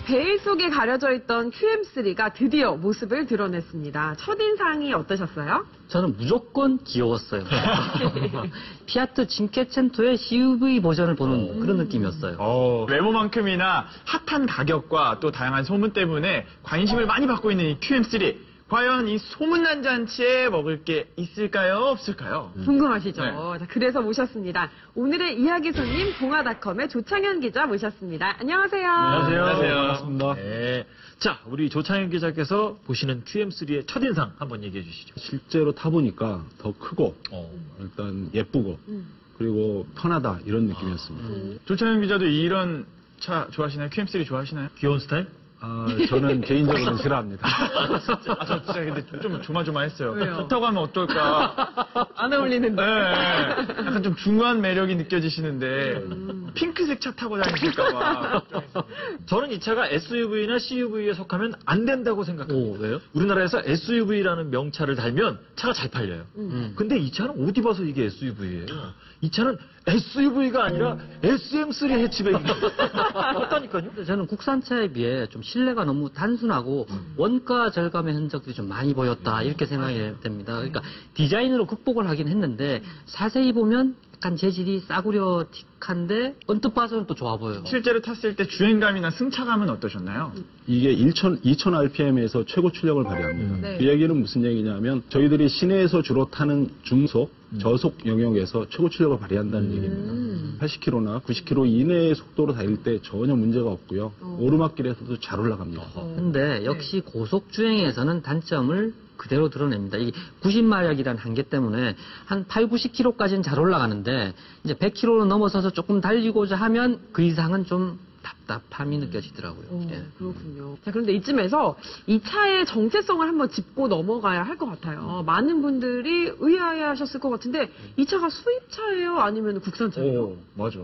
베일 속에 가려져 있던 QM3가 드디어 모습을 드러냈습니다. 첫인상이 어떠셨어요? 저는 무조건 귀여웠어요. 피아트 칭케첸토의 CUV 버전을 보는 그런 느낌이었어요. 외모만큼이나 핫한 가격과 또 다양한 소문 때문에 관심을 많이 받고 있는 이 QM3. 과연 이 소문난 잔치에 먹을 게 있을까요? 없을까요? 궁금하시죠? 네. 자, 그래서 모셨습니다. 오늘의 이야기 손님 동아닷컴의 조창현 기자 모셨습니다. 안녕하세요. 안녕하세요. 반갑습니다. 네. 자, 우리 조창현 기자께서 보시는 QM3의 첫인상 한번 얘기해 주시죠. 실제로 타보니까 더 크고 일단 예쁘고 그리고 편하다 이런 느낌이었습니다. 조창현 기자도 이런 차 좋아하시나요? QM3 좋아하시나요? 귀여운 스타일? 저는 개인적으로 싫어합니다. 저 진짜 근데 좀 조마조마했어요. 왜요? 좋다고 하면 어떨까? 안 어울리는데. 네. 약간 좀 중후한 매력이 느껴지시는데 핑크색 차 타고 다니실까봐. 저는 이 차가 SUV나 CUV에 속하면 안 된다고 생각합니다. 왜요? 우리나라에서 SUV라는 명차를 달면 차가 잘 팔려요. 근데 이 차는 어디 봐서 이게 SUV예요? 이 차는 SUV가 아니라 SM3 해치백입니다. 맞다니까요? 저는 국산차에 비해 좀 실내가 너무 단순하고 원가 절감의 흔적들이 좀 많이 보였다 이렇게 생각이 됩니다. 그러니까 디자인으로 극복을 하긴 했는데 자세히 보면 약간 재질이 싸구려틱한데 언뜻 봐서는 또 좋아 보여요. 실제로 탔을 때 주행감이나 승차감은 어떠셨나요? 이게 2000 RPM에서 최고 출력을 발휘합니다. 네. 그 얘기는 무슨 얘기냐면 저희들이 시내에서 주로 타는 중속, 저속 영역에서 최고 출력을 발휘한다는 얘기입니다. 80km나 90km 이내의 속도로 달릴 때 전혀 문제가 없고요. 오르막길에서도 잘 올라갑니다. 근데 역시 고속 주행에서는 단점을 그대로 드러냅니다. 이 90마력이라는 한계 때문에 한 8, 90km까지는 잘 올라가는데 이제 100km로 넘어서서 조금 달리고자 하면 그 이상은 좀 답답함이 느껴지더라고요. 예. 그렇군요. 자, 그런데 이쯤에서 이 차의 정체성을 한번 짚고 넘어가야 할 것 같아요. 많은 분들이 의아해 하셨을 것 같은데 이 차가 수입차예요? 아니면 국산차예요? 맞아.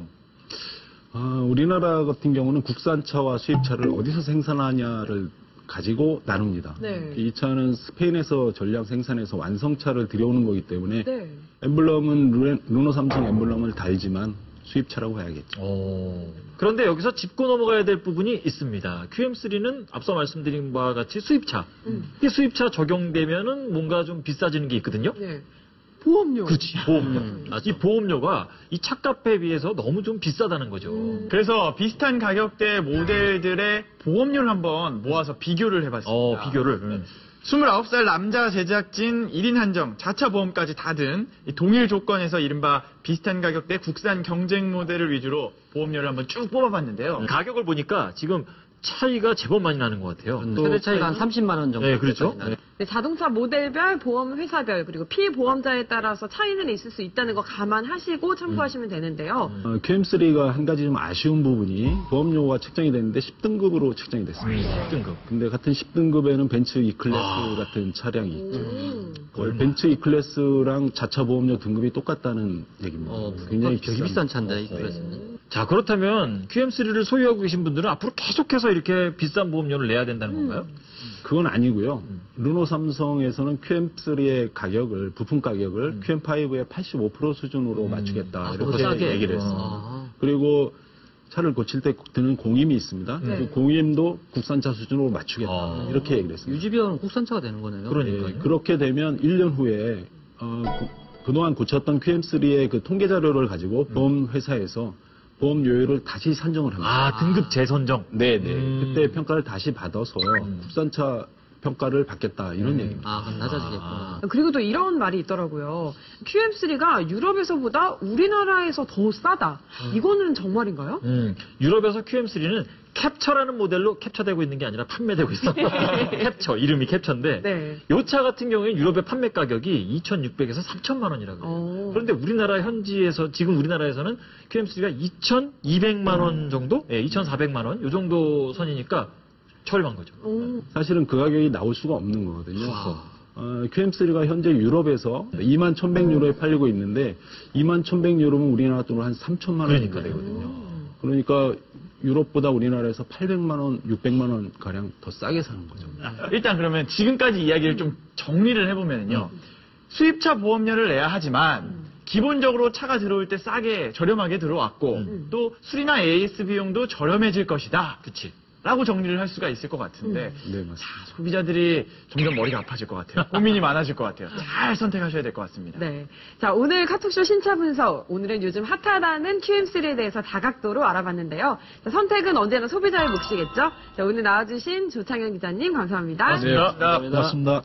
우리나라 같은 경우는 국산차와 수입차를 어디서 생산하냐를 가지고 나눕니다. 네. 이 차는 스페인에서 전량 생산해서 완성차를 들여오는 거기 때문에 네. 엠블럼은 르노 삼성 엠블럼을 달지만 수입차라고 해야겠죠. 그런데 여기서 짚고 넘어가야 될 부분이 있습니다. QM3는 앞서 말씀드린 바와 같이 수입차. 이 수입차 적용되면은 뭔가 좀 비싸지는 게 있거든요. 네. 보험료. 그렇지, 보험료. 이 보험료가 이 차값에 비해서 너무 좀 비싸다는 거죠. 그래서 비슷한 가격대 모델들의 보험료를 한번 모아서 비교를 해봤습니다. 비교를. 29살 남자 제작진 1인 한정, 자차 보험까지 다 든 동일 조건에서 이른바 비슷한 가격대 국산 경쟁 모델을 위주로 보험료를 한번 쭉 뽑아봤는데요. 가격을 보니까 지금 차이가 제법 많이 나는 것 같아요. 최대 차이가 한 30만 원 정도. 네, 그렇죠. 네, 자동차 모델별, 보험 회사별, 그리고 피보험자에 따라서 차이는 있을 수 있다는 거 감안하시고 참고하시면 되는데요. QM3가 한 가지 좀 아쉬운 부분이 보험료가 책정이 됐는데 10등급으로 책정이 됐습니다. 10등급. 근데 같은 10등급에는 벤츠 E클래스 같은 차량이 있죠. 벤츠 E클래스랑 자차 보험료 등급이 똑같다는 얘기입니다. 굉장히 되게 비싼 차인데 이 그래서는. 자, 그렇다면 QM3를 소유하고 계신 분들은 앞으로 계속해서 이렇게 비싼 보험료를 내야 된다는 건가요? 그건 아니고요. 르노 삼성에서는 QM3의 가격을, 부품 가격을 QM5의 85% 수준으로 맞추겠다. 이렇게 싸게. 얘기를 했습니다. 그리고 차를 고칠 때 드는 공임이 있습니다. 그 공임도 국산차 수준으로 맞추겠다. 이렇게 얘기를 했습니다. 유지비용은 국산차가 되는 거네요. 그러니까요. 그렇게 되면 1년 후에 그동안 고쳤던 QM3의 그 통계 자료를 가지고 보험회사에서 보험료율을 다시 산정을 합니다. 등급 재선정. 네네. 그때 평가를 다시 받아서 국산차 평가를 받겠다 이런 얘기입니다. 그럼 낮아지겠구나. 그리고 또 이런 말이 있더라고요. QM3가 유럽에서보다 우리나라에서 더 싸다. 이거는 정말인가요? 유럽에서 QM3는 캡처라는 모델로 캡처되고 있는 게 아니라 판매되고 있어요. 캡처, 이름이 캡처인데 네. 이 차 같은 경우에 유럽의 판매 가격이 2,600에서 3,000만 원이라고 해요. 그런데 우리나라 현지에서 지금 우리나라에서는 QM3가 2,200만 원 정도? 2,400만 원? 이 정도 선이니까 저렴한 거죠. 사실은 그 가격이 나올 수가 없는 거거든요. QM3가 현재 유럽에서 21,100유로에 팔리고 있는데 21,100유로면 우리나라 돈으로 한 3천만 원 정도 되거든요. 그러니까 유럽보다 우리나라에서 800만 원, 600만 원 가량 더 싸게 사는 거죠. 일단 그러면 지금까지 이야기를 좀 정리를 해보면요. 수입차 보험료를 내야 하지만 기본적으로 차가 들어올 때 싸게 저렴하게 들어왔고 또 수리나 AS 비용도 저렴해질 것이다. 그치. 라고 정리를 할 수가 있을 것 같은데 네, 맞습니다. 소비자들이 점점 머리가 아파질 것 같아요. 고민이 많아질 것 같아요. 잘 선택하셔야 될 것 같습니다. 네. 자, 오늘 카톡쇼 신차 분석. 오늘은 요즘 핫하다는 QM3에 대해서 다각도로 알아봤는데요. 자, 선택은 언제나 소비자의 몫이겠죠? 자, 오늘 나와주신 조창현 기자님 감사합니다. 고맙습니다. 고맙습니다.